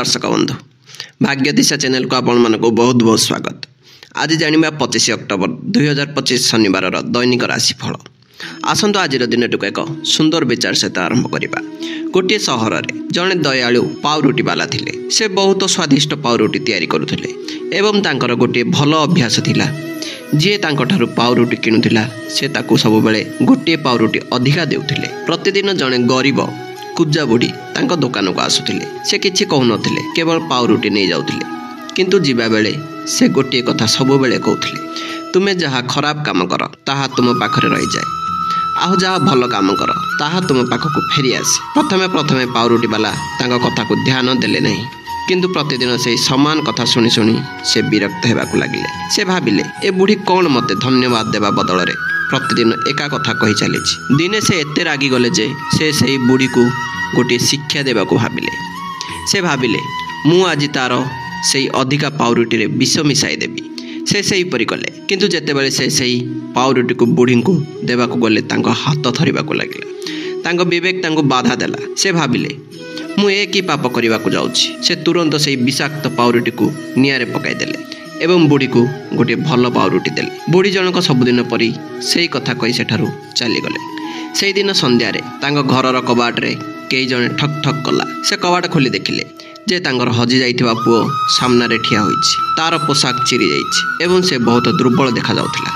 दर्शक बंधु भाग्य दिशा चैनल को आपण मानक बहुत बहुत स्वागत। आज जानिबा 25 अक्टोबर 2025 शनिवार दैनिक राशिफल। आसंतु आज दिन एक सुंदर विचार सहित आरंभ करवा। गोटे सहर में जड़े दयालु पाउरुटी बाला थिले। से बहुत स्वादिष्ट पाउरुटी तैयारी करुथिले एवं तांकर गोटे भल अभ्यास थिला। जी तांकठारु पाउरुटी किणुथिला से ताकू सब बेले गोटे पाउरुटी अधिका देउथिले। प्रतिदिन जड़े गरीब कुजा बुढ़ी तांको दुकान को आसुथिले। से किछि कहउनथिले, केवल पाउरुटी नहीं जाउथिले। किंतु जीवा बेले से गोटे कथा सब बेले कहउथिले, तुमे जहा खराब काम कर ताहा तुम पाखरे रहि जाए, आउ जहा भल काम कर ताहा तुम पाखकु फेरी आसे। प्रथमे पाउरुटी बाला तांको कथा को ध्यान देले नहीं, किंतु प्रतिदिन से समान कथा शुणी शुणी से विरक्त हेबाकु लागिले। से भाबिले ए बुढ़ी कौन मते धन्यवाद देवा बदल रे प्रतिदिन एका कथा कही चली। दिने से एते रागी गले जे से बुढ़ी को गोटे शिक्षा देवा को भाबिले। से भाबिले मु आज तार से अधिका पाउरुटी रे विष मिसाई देवी। से सही परि कले, किंतु जेतेबेले से सही पाउरुटी को बुढ़ी को देवा को गले तांको हाथ धरिबा को लागिला। तांको विवेक तांको बाधा देला। से भाबिले मु एक ही पाप करने को जाऊँगी। से तुरंत से विषाक्त पाउरुटी को निआरे पकाई देले एवं बुढ़ी को गोटे भल पाउरुटी देले। बुढ़ी जनक सबुदिन परी से कथा कही सेठारु चलीगले। से दिन संध्यारे तांको घरर कबाट रे कई जने ठक ठक कला। से कबाट खोली देखिले जे तांकर हजि जाइथिबा पुओ सामने ठिया होइछि। तार पोशाक चिरी जाइछि एवं से बहुत दुर्बल देखा जाउथिला।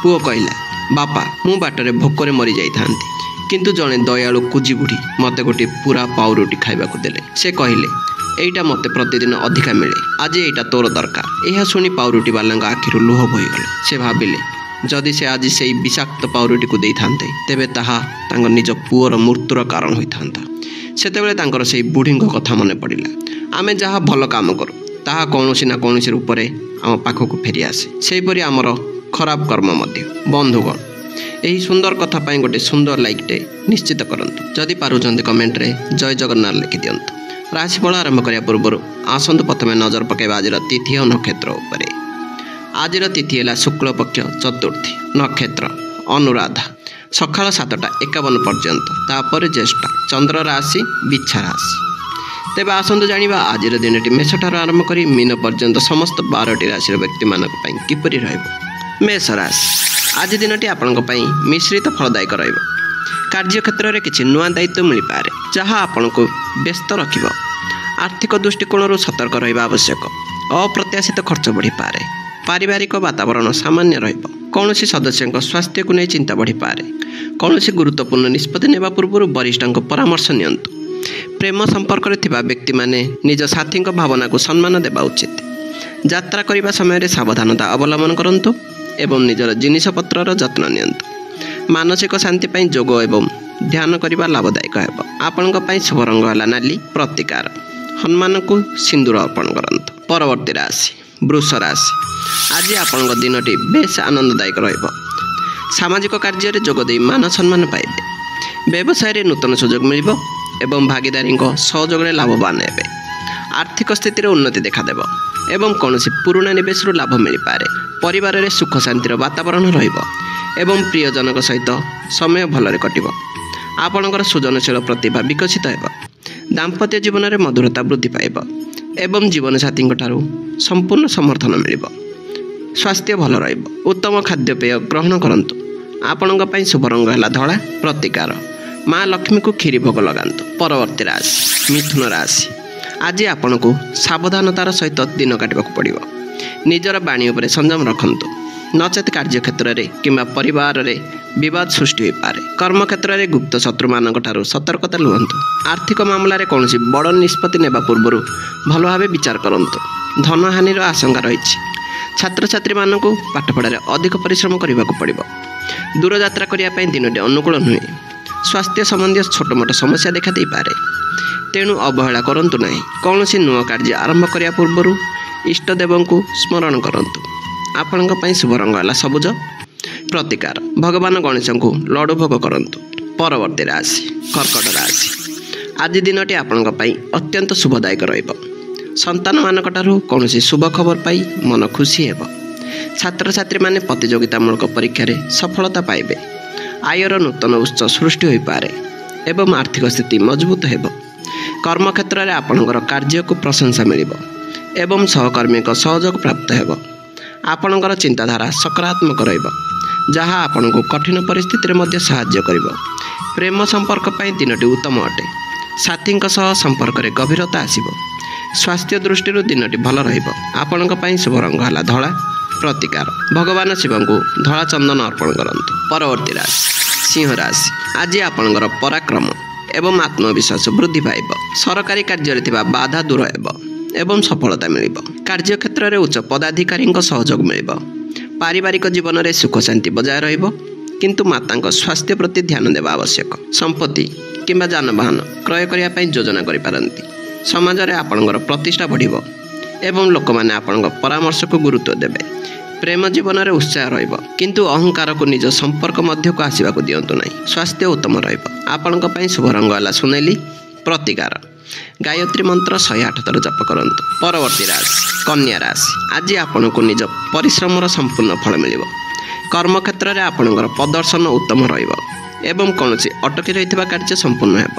पुओ कहिला, बापा मु बाटरे भोकरे मरी जाइथांती, किंतु जड़े दयालु कुजी बुढ़ी मते गोटे पूरा पाउरुटी खाइबाकु देले। से कहिले, एइटा मते प्रतिदिन अधिका मिले, आज एइटा तोर दरकार। यह शुणी पाउरुटी बालांग आखिरु लुह बोहीगला। से भाबिले जदि से आज से विषाक्त पाउरुटी को देइथांते तेबे ताहा तांग निज पुओर मृत्युर कारण होइथांता। सेतेबेले तांकर से बुढ़ी कथा मने पड़िला। आमे जहा भल काम करू ताहा कौनसी ना कौनसी रूपरे आम पाखकु फेरी आसे। सेहिपरि आमर खराब कर्म मध्य। बंधुगण, यही सुंदर कथा पाई गोटे सुंदर लाइकटे निश्चित करंतु। जदि पारुचंदी कमेंट रे जय जगन्नाथ लिखि दियंतु। राशिफल आरंभ करिया पूर्व आसंतु प्रथमे नजर पकेबा आज तिथि और नक्षत्र उपरे। आज तिथि है शुक्ल पक्ष चतुर्थी, नक्षत्र अनुराधा, सकाळ 7:51 पर्यंत, तापर ज्येष्ठ, चंद्र राशि बिच्छा राशि। तेबे आसंतु जानिबा आज दिनटी मेषठार आरंभ करी मीन पर्यंत समस्त 12टी राशि व्यक्ति मानक पई किपरि रहइबो। मेष राशि आज दिनटी आपनक पई मिश्रित फलदायक रहिबो। कार्य क्षेत्र में किसी नुआ दायित्व मिल पारे जहाँ आपन को व्यस्त रखिबो। आर्थिक दृष्टिकोण सतर्क रहिबा आवश्यक। अप्रत्याशित खर्च बढ़ी पारे। पारिवारिक वातावरण सामान्य रहिबो। कौनसी सदस्यों स्वास्थ्य को नहीं चिंता बढ़ी पारे। कौनसी गुरुत्वपूर्ण निष्पत्ति नेबा पूर्व वरिष्ठों परामर्श नियंतु। प्रेम संपर्क रे थिबा व्यक्ति माने निज साथी भावना को सम्मान देबा उचित। यात्रा करिबा समय रे सावधानता अवलंबन करंतु एवं निजर जिनिसपत्रर जत्न नियंतु। मानसिक शांति पाई जोग एवं ध्यान करने लाभदायक हेब। आपणक पाई शुभ रंग है नाली प्रतिकार। हनुमान को सिंदूर अर्पण करंतु। परवर्ती राशि वृष राशि आज आपणक दिनटी बेस आनंददायक रहिबो। सामाजिक कार्य रे जोग देई मान सम्मान पाइबे। व्यवसाय रे नूतन सुजोग मिलिबो एवं भागीदारी सहयोग रे लाभवान हेबे। आर्थिक स्थिति रे उन्नति देखा देबो एवं कौनसी पुराना निवेश लाभ मिल पारे। परिवार रे सुख शांतिर वातावरण रहिबो एवं प्रियजनक सहित समय भलरे कटिबो। आपणकर सृजनशील प्रतिभा विकसित हेबो। दाम्पत्य जीवन में मधुरता वृद्धि पाइब एवं जीवन साथी ठारू संपूर्ण समर्थन मिलिबो। स्वास्थ्य भल रहिबो। उत्तम खाद्यपेय ग्रहण करंतु। आपणक पई शुभ रंग है धला प्रतिकार। माँ लक्ष्मी को क्षीरी भोग लगांतु। परवर्ती राशि मिथुन राशि आज आपण को सावधानतार सहित दिन काटवाक पड़िबो। निजर बाणी उपरे संयम रखंतु, नचेत कार्य क्षेत्र में किंबा परिवार रे विवाद सृष्टि हो पारे। कर्म क्षेत्र में गुप्त शत्रु मानक ठारू सतर्कता लुहंतु। आर्थिक मामला रे कौनसी बड़ निष्पत्ति नेबा पूर्व भल भाव विचार करंतु। धन हानिर आशंका रही। छात्र छात्री मानक पाठपढ़ा अधिक परिश्रम करने को पड़िबो। दूर यात्रा करने दिनटी अनुकूल नुहे। स्वास्थ्य संबंधी छोट मोट समस्या देखा दे पारे, तेणु अवहेला करंतु नहीं। कौनसी नुआ कार्य आरंभ करने पूर्व इष्टदेव को स्मरण करंतु। आपणक पई शुभ रंग है सबुज प्रतिकार। भगवान गणेश को लड्डू भोग करंतु। परवर्ती राशि कर्कट राशि आज दिनटी आपणक पई अत्यंत शुभदायक रहिबो। संतान मानक ठारू कौनसी शुभ खबर पाई मन खुशी हेबो। छात्र छात्री माने प्रतियोगितामूलक परीक्षा रे सफलता पाइबे। आयर नूतन उत्स सृष्टि हो पारे एवं आर्थिक स्थिति मजबूत हेबो। କର୍ମକ୍ଷେତ୍ରରେ ଆପଣଙ୍କର କାର୍ଯ୍ୟକୁ ପ୍ରଶଂସା ମିଳିବ ଏବଂ ସହକର୍ମୀଙ୍କ ସହଯୋଗ ପ୍ରାପ୍ତ ହେବ। ଆପଣଙ୍କର ଚିନ୍ତାଧାରା ସକାରାତ୍ମକ ରହିବ, ଯାହା ଆପଣଙ୍କୁ କଠିନ ପରିସ୍ଥିତିରେ ମଧ୍ୟ ସାହାଯ୍ୟ କରିବ। ପ୍ରେମ ସମ୍ପର୍କ ପାଇଁ ଦିନଟି ଉତ୍ତମ ଅଟେ। ସାଥୀଙ୍କ ସହ ସମ୍ପର୍କରେ ଗଭୀରତା ଆସିବ। ସ୍ୱାସ୍ଥ୍ୟ ଦୃଷ୍ଟିରୁ ଦିନଟି ଭଲ ରହିବ। ଆପଣଙ୍କ ପାଇଁ ଶୁଭ ରଙ୍ଗ ହେଲା ଧଳା। ପ୍ରତିକାର, ଭଗବାନ ଶିବଙ୍କୁ ଧଳା ଚନ୍ଦନ ଅର୍ପଣ କରନ୍ତୁ। ପରବର୍ତ୍ତୀ ରାଶି ସିଂହ ରାଶି। ଆଜି ଆପଣଙ୍କର ପରାକ୍ରମ ଏବଂ ଆତ୍ମବିଶ୍ୱାସ ବୃଦ୍ଧି ପାଇବ। ସରକାରୀ କାର୍ଯ୍ୟରେ ଥିବା ବାଧା ଦୂର ହେବ ଏବଂ ସଫଳତା ମିଳିବ। କାର୍ଯ୍ୟକ୍ଷେତ୍ରରେ ଉଚ୍ଚ ପଦାଧିକାରୀଙ୍କ ସହଯୋଗ ମିଳିବ। ପାରିବାରିକ ଜୀବନରେ ସୁଖ ଶାନ୍ତି ବଜାୟ ରହିବ, କିନ୍ତୁ ମାତାଙ୍କ ସ୍ୱାସ୍ଥ୍ୟ ପ୍ରତି ଧ୍ୟାନ ଦେବା ଆବଶ୍ୟକ। ସମ୍ପତ୍ତି କିମ୍ବା ଯାନବାହନ କ୍ରୟ କରିବା ପାଇଁ ଯୋଜନା କରିପାରନ୍ତି। ସମାଜରେ ଆପଣଙ୍କର ପ୍ରତିଷ୍ଠା ବଢ଼ିବ ଏବଂ ଲୋକମାନେ ଆପଣଙ୍କ ପରାମର୍ଶକୁ ଗୁରୁତ୍ୱ ଦେବେ। ପ୍ରେମ ଜୀବନରେ ଉତ୍ସାହ ରହିବ, କିନ୍ତୁ ଅହଙ୍କାରକୁ ନିଜ ସମ୍ପର୍କ ମଧ୍ୟକୁ ଆସିବାକୁ ଦିଅନ୍ତୁ ନାହିଁ। ସ୍ୱାସ୍ଥ୍ୟ ଉତ୍ତମ ରହିବ। ଆପଣଙ୍କ ପାଇଁ ଶୁଭ ରଙ୍ଗ ହେଲା ସୁନେଲି। ପ୍ରତିକାର, ଗାୟତ୍ରୀ ମନ୍ତ୍ର 108 ଥର ଜପ କରନ୍ତୁ। ପରବର୍ତ୍ତୀ ରାଶି କନ୍ୟା ରାଶି। ଆଜି ଆପଣଙ୍କୁ ନିଜ ପରିଶ୍ରମର ସମ୍ପୂର୍ଣ୍ଣ ଫଳ ମିଳିବ। କର୍ମକ୍ଷେତ୍ରରେ ଆପଣଙ୍କର ପ୍ରଦର୍ଶନ ଉତ୍ତମ ରହିବ ଏବଂ କୌଣସି ଅଟକି ରହିଥିବା କାର୍ଯ୍ୟ ସମ୍ପୂର୍ଣ୍ଣ ହେବ।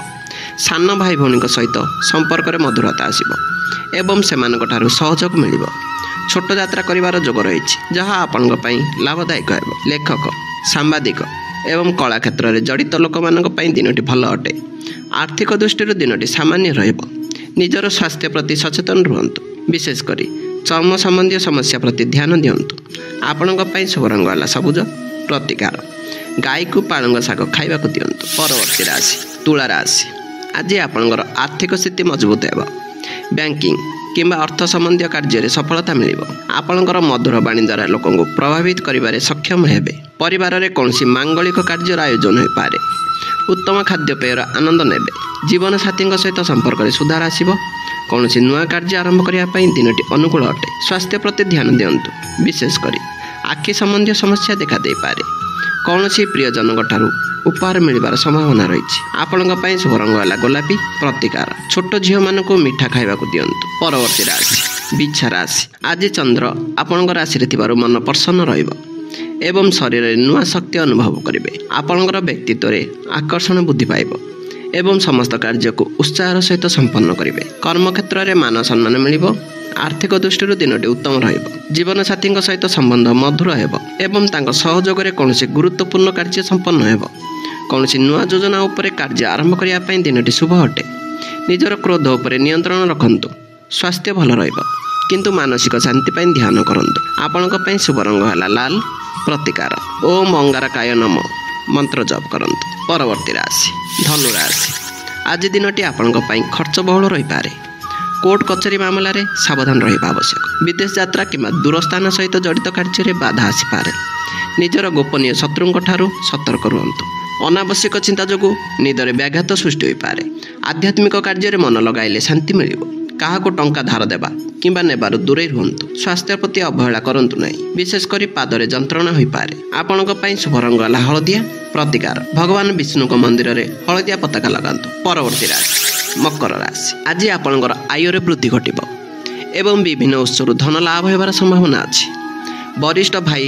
ସାନ ଭାଇ ଭଉଣୀଙ୍କ ସହିତ ସମ୍ପର୍କରେ ମଧୁରତା ଆସିବ ଏବଂ ସେମାନଙ୍କ ଠାରୁ ସହଯୋଗ ମିଳିବ। ଛୋଟ ଯାତ୍ରା କରିବାର ଯୋଗ ରହିଛି, ଯାହା ଆପଣଙ୍କ ପାଇଁ ଲାଭଦାୟକ ହେବ। ଲେଖକ, ସାମ୍ବାଦିକ ଏବଂ କଳା କ୍ଷେତ୍ରରେ ଜଡ଼ିତ ଲୋକମାନଙ୍କ ପାଇଁ ଦିନଟି ଭଲ ଅଟେ। ଆର୍ଥିକ ଦୃଷ୍ଟିରୁ ଦିନଟି ସାମାନ୍ୟ ରହିବ। ନିଜର ସ୍ୱାସ୍ଥ୍ୟ ପ୍ରତି ସଚେତନ ରୁହନ୍ତୁ, ବିଶେଷ କରି ଚର୍ମ ସମ୍ବନ୍ଧୀୟ ସମସ୍ୟା ପ୍ରତି ଧ୍ୟାନ ଦିଅନ୍ତୁ। ଆପଣଙ୍କ ପାଇଁ ଶୁଭ ରଙ୍ଗ ହେଲା ସବୁଜ। ପ୍ରତିକାର, ଗାଈକୁ ପାଳଙ୍ଗ ଶାଗ ଖାଇବାକୁ ଦିଅନ୍ତୁ। ପରବର୍ତ୍ତୀ ରାଶି ତୁଳା ରାଶି। ଆଜି ଆପଣଙ୍କର ଆର୍ଥିକ ସ୍ଥିତି ମଜବୁତ ହେବ। ବ୍ୟାଙ୍କିଂ କିମ୍ବା ଅର୍ଥ ସମ୍ବନ୍ଧୀୟ କାର୍ଯ୍ୟରେ ସଫଳତା ମିଳିବ। ଆପଣଙ୍କର ମଧୁର ବାଣୀ ଦ୍ୱାରା ଲୋକଙ୍କୁ ପ୍ରଭାବିତ କରିବାରେ ସକ୍ଷମ ହେବେ। ପରିବାରରେ କୌଣସି ମାଙ୍ଗଳିକ କାର୍ଯ୍ୟର ଆୟୋଜନ ହୋଇପାରେ। ଉତ୍ତମ ଖାଦ୍ୟପେୟର ଆନନ୍ଦ ନେବେ। ଜୀବନସାଥୀଙ୍କ ସହିତ ସମ୍ପର୍କରେ ସୁଧାର ଆସିବ। କୌଣସି ନୂଆ କାର୍ଯ୍ୟ ଆରମ୍ଭ କରିବା ପାଇଁ ଦିନଟି ଅନୁକୂଳ ଅଟେ। ସ୍ୱାସ୍ଥ୍ୟ ପ୍ରତି ଧ୍ୟାନ ଦିଅନ୍ତୁ, ବିଶେଷ କରି ଆଖି ସମ୍ବନ୍ଧୀୟ ସମସ୍ୟା ଦେଖାଦେଇପାରେ। କୌଣସି ପ୍ରିୟଜନଙ୍କ ଠାରୁ ଉପହାର ମିଳିବାର ସମ୍ଭାବନା ରହିଛି। ଆପଣଙ୍କ ପାଇଁ ଶୁଭ ରଙ୍ଗ ହେଲା ଗୋଲାପୀ। ପ୍ରତିକାର, ଛୋଟ ଝିଅମାନଙ୍କୁ ମିଠା ଖାଇବାକୁ ଦିଅନ୍ତୁ। ପରବର୍ତ୍ତୀ ରାଶି ବିଛା ରାଶି। ଆଜି ଚନ୍ଦ୍ର ଆପଣଙ୍କ ରାଶିରେ ଥିବାରୁ ମନ ପ୍ରସନ୍ନ ରହିବ ଏବଂ ଶରୀରରେ ନୂଆ ଶକ୍ତି ଅନୁଭବ କରିବେ। ଆପଣଙ୍କର ବ୍ୟକ୍ତିତ୍ୱରେ ଆକର୍ଷଣ ବୃଦ୍ଧି ପାଇବ ଏବଂ ସମସ୍ତ କାର୍ଯ୍ୟକୁ ଉତ୍ସାହର ସହିତ ସମ୍ପନ୍ନ କରିବେ। କର୍ମକ୍ଷେତ୍ରରେ ମାନ ସମ୍ମାନ ମିଳିବ। ଆର୍ଥିକ ଦୃଷ୍ଟିରୁ ଦିନଟି ଉତ୍ତମ ରହିବ। ଜୀବନସାଥୀଙ୍କ ସହିତ ସମ୍ବନ୍ଧ ମଧୁର ହେବ ଏବଂ ତାଙ୍କ ସହଯୋଗରେ କୌଣସି ଗୁରୁତ୍ୱପୂର୍ଣ୍ଣ କାର୍ଯ୍ୟ ସମ୍ପନ୍ନ ହେବ। କୌଣସି ନୂଆ ଯୋଜନା ଉପରେ କାର୍ଯ୍ୟ ଆରମ୍ଭ କରିବା ପାଇଁ ଦିନଟି ଶୁଭ ଅଟେ। ନିଜର କ୍ରୋଧ ଉପରେ ନିୟନ୍ତ୍ରଣ ରଖନ୍ତୁ। ସ୍ୱାସ୍ଥ୍ୟ ଭଲ ରହିବ, କିନ୍ତୁ ମାନସିକ ଶାନ୍ତି ପାଇଁ ଧ୍ୟାନ କରନ୍ତୁ। ଆପଣଙ୍କ ପାଇଁ ଶୁଭ ରଙ୍ଗ ହେଲା ଲାଲ। ପ୍ରତିକାର, ଓମ୍ ଅଙ୍ଗାରକାୟ ନମ ମନ୍ତ୍ର ଜପ କରନ୍ତୁ। ପରବର୍ତ୍ତୀ ରାଶି ଧନୁ ରାଶି। ଆଜି ଦିନଟି ଆପଣଙ୍କ ପାଇଁ ଖର୍ଚ୍ଚ ବହୁଳ ରହିପାରେ। କୋର୍ଟ କଚେରୀ ମାମଲାରେ ସାବଧାନ ରହିବା ଆବଶ୍ୟକ। ବିଦେଶ ଯାତ୍ରା କିମ୍ବା ଦୂର ସ୍ଥାନ ସହିତ ଜଡ଼ିତ କାର୍ଯ୍ୟରେ ବାଧା ଆସିପାରେ। ନିଜର ଗୋପନୀୟ ଶତ୍ରୁଙ୍କ ଠାରୁ ସତର୍କ ରୁହନ୍ତୁ। ଅନାବଶ୍ୟକ ଚିନ୍ତା ଯୋଗୁଁ ନିଦରେ ବ୍ୟାଘାତ ସୃଷ୍ଟି ହୋଇପାରେ। ଆଧ୍ୟାତ୍ମିକ କାର୍ଯ୍ୟରେ ମନ ଲଗାଇଲେ ଶାନ୍ତି ମିଳିବ। କାହାକୁ ଟଙ୍କା ଧାର ଦେବା କିମ୍ବା ନେବାରୁ ଦୂରେଇ ରୁହନ୍ତୁ। ସ୍ୱାସ୍ଥ୍ୟ ପ୍ରତି ଅବହେଳା କରନ୍ତୁ ନାହିଁ, ବିଶେଷ କରି ପାଦରେ ଯନ୍ତ୍ରଣା ହୋଇପାରେ। ଆପଣଙ୍କ ପାଇଁ ଶୁଭ ରଙ୍ଗ ହେଲା ହଳଦିଆ। ପ୍ରତିକାର, ଭଗବାନ ବିଷ୍ଣୁଙ୍କ ମନ୍ଦିରରେ ହଳଦିଆ ପତାକା ଲଗାନ୍ତୁ। ପରବର୍ତ୍ତୀ ରାଶି ମକର ରାଶି। ଆଜି ଆପଣଙ୍କର ଆୟରେ ବୃଦ୍ଧି ଘଟିବ ଏବଂ ବିଭିନ୍ନ ଉତ୍ସରୁ ଧନ ଲାଭ ହେବାର ସମ୍ଭାବନା ଅଛି। ବରିଷ୍ଠ ଭାଇ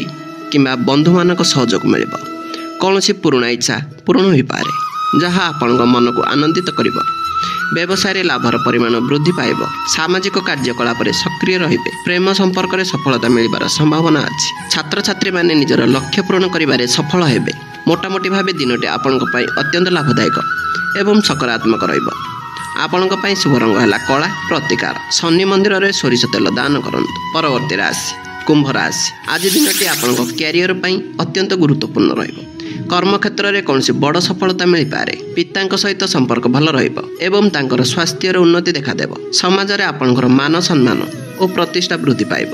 କିମ୍ବା ବନ୍ଧୁମାନଙ୍କ ସହଯୋଗ ମିଳିବ। କୌଣସି ପୁରୁଣା ଇଚ୍ଛା ପୂରଣ ହୋଇପାରେ, ଯାହା ଆପଣଙ୍କ ମନକୁ ଆନନ୍ଦିତ କରିବ। ବ୍ୟବସାୟରେ ଲାଭର ପରିମାଣ ବୃଦ୍ଧି ପାଇବ। ସାମାଜିକ କାର୍ଯ୍ୟକଳାପରେ ସକ୍ରିୟ ରହିବେ। ପ୍ରେମ ସମ୍ପର୍କରେ ସଫଳତା ମିଳିବାର ସମ୍ଭାବନା ଅଛି। ଛାତ୍ରଛାତ୍ରୀମାନେ ନିଜର ଲକ୍ଷ୍ୟ ପୂରଣ କରିବାରେ ସଫଳ ହେବେ। ମୋଟାମୋଟି ଭାବେ ଦିନଟି ଆପଣଙ୍କ ପାଇଁ ଅତ୍ୟନ୍ତ ଲାଭଦାୟକ ଏବଂ ସକାରାତ୍ମକ ରହିବ। ଆପଣଙ୍କ ପାଇଁ ଶୁଭ ରଙ୍ଗ ହେଲା କଳା। ପ୍ରତିକାର, ଶନି ମନ୍ଦିରରେ ସୋରିଷ ତେଲ ଦାନ କରନ୍ତୁ। ପରବର୍ତ୍ତୀ ରାଶି କୁମ୍ଭ ରାଶି। ଆଜି ଦିନଟି ଆପଣଙ୍କ କ୍ୟାରିୟର ପାଇଁ ଅତ୍ୟନ୍ତ ଗୁରୁତ୍ୱପୂର୍ଣ୍ଣ ରହିବ। କର୍ମକ୍ଷେତ୍ରରେ କୌଣସି ବଡ଼ ସଫଳତା ମିଳିପାରେ। ପିତାଙ୍କ ସହିତ ସମ୍ପର୍କ ଭଲ ରହିବ ଏବଂ ତାଙ୍କର ସ୍ୱାସ୍ଥ୍ୟର ଉନ୍ନତି ଦେଖାଦେବ। ସମାଜରେ ଆପଣଙ୍କର ମାନ ସମ୍ମାନ ଓ ପ୍ରତିଷ୍ଠା ବୃଦ୍ଧି ପାଇବ।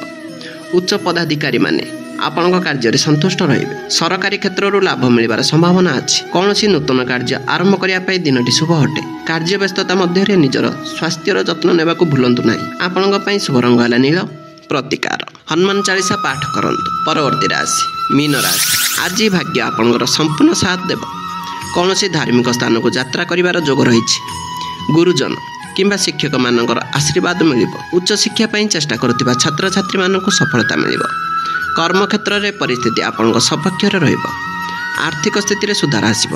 ଉଚ୍ଚ ପଦାଧିକାରୀମାନେ ଆପଣଙ୍କ କାର୍ଯ୍ୟରେ ସନ୍ତୁଷ୍ଟ ରହିବେ। ସରକାରୀ କ୍ଷେତ୍ରରୁ ଲାଭ ମିଳିବାର ସମ୍ଭାବନା ଅଛି। କୌଣସି ନୂତନ କାର୍ଯ୍ୟ ଆରମ୍ଭ କରିବା ପାଇଁ ଦିନଟି ଶୁଭ ଅଟେ। କାର୍ଯ୍ୟ ବ୍ୟସ୍ତତା ମଧ୍ୟରେ ନିଜର ସ୍ୱାସ୍ଥ୍ୟର ଯତ୍ନ ନେବାକୁ ଭୁଲନ୍ତୁ ନାହିଁ। ଆପଣଙ୍କ ପାଇଁ ଶୁଭ ରଙ୍ଗ ହେଲା ନୀଳ। ପ୍ରତିକାର, ହନୁମାନ ଚାଳିଶା ପାଠ କରନ୍ତୁ। ପରବର୍ତ୍ତୀ ରାଶି ମୀନ ରାଶି। ଆଜି ଭାଗ୍ୟ ଆପଣଙ୍କର ସମ୍ପୂର୍ଣ୍ଣ ସାଥ ଦେବ। କୌଣସି ଧାର୍ମିକ ସ୍ଥାନକୁ ଯାତ୍ରା କରିବାର ଯୋଗ ରହିଛି। ଗୁରୁଜନ କିମ୍ବା ଶିକ୍ଷକମାନଙ୍କର ଆଶୀର୍ବାଦ ମିଳିବ। ଉଚ୍ଚଶିକ୍ଷା ପାଇଁ ଚେଷ୍ଟା କରୁଥିବା ଛାତ୍ରଛାତ୍ରୀମାନଙ୍କୁ ସଫଳତା ମିଳିବ। କର୍ମକ୍ଷେତ୍ରରେ ପରିସ୍ଥିତି ଆପଣଙ୍କ ସପକ୍ଷରେ ରହିବ। ଆର୍ଥିକ ସ୍ଥିତିରେ ସୁଧାର ଆସିବ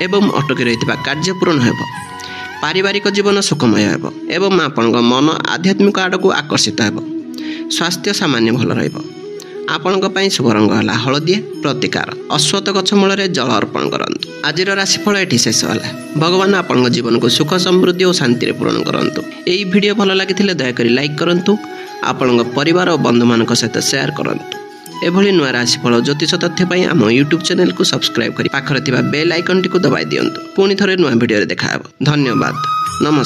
ଏବଂ ଅଟକି ରହିଥିବା କାର୍ଯ୍ୟ ପୂରଣ ହେବ। पारिवारिक जीवन सुखमय हेब एवं आपणक मन आध्यात्मिक आड़क आकर्षित हेब। स्वास्थ्य सामान्य भल रहिब। आपणक पई शुभ रंग हला हलदिया प्रतिकार। अश्वत्थ गछ मूल जल अर्पण करंतु। आजिर राशिफल एठी शेष होला। भगवान आपणक जीवन को सुख समृद्धि और शांति पूर्ण करंतु। एई वीडियो भल लागिथिले दयाकरी लाइक करंतु। आपणक परिवार और बंधु मानक सहित शेयर करंतु। एभली नुआ राशिफल ज्योतिष तथ्य पाई आम यूट्यूब चैनल को सब्सक्राइब करी पाखरे थिबा बेल आइकन टी को दबाई दियंतु। पुणी थरे नुआ वीडियो रे देखा हेबो। धन्यवाद। नमस्कार।